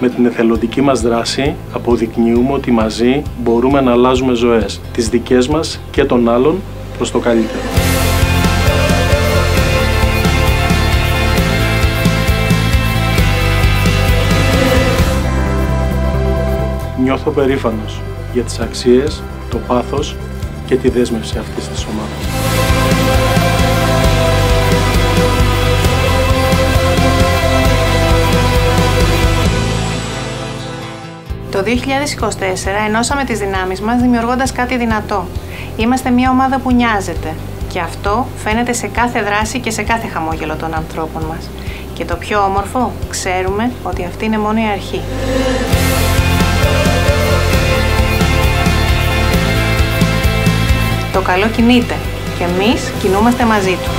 Με την εθελοντική μας δράση αποδεικνύουμε ότι μαζί μπορούμε να αλλάζουμε ζωές, τις δικές μας και των άλλων, προς το καλύτερο. Νιώθω περήφανος για τις αξίες, το πάθος και τη δέσμευση αυτής της ομάδας. Το 2024 ενώσαμε τις δυνάμεις μας δημιουργώντας κάτι δυνατό. Είμαστε μια ομάδα που νοιάζεται και αυτό φαίνεται σε κάθε δράση και σε κάθε χαμόγελο των ανθρώπων μας. Και το πιο όμορφο, ξέρουμε ότι αυτή είναι μόνο η αρχή. Το καλό κινείται και εμείς κινούμαστε μαζί του.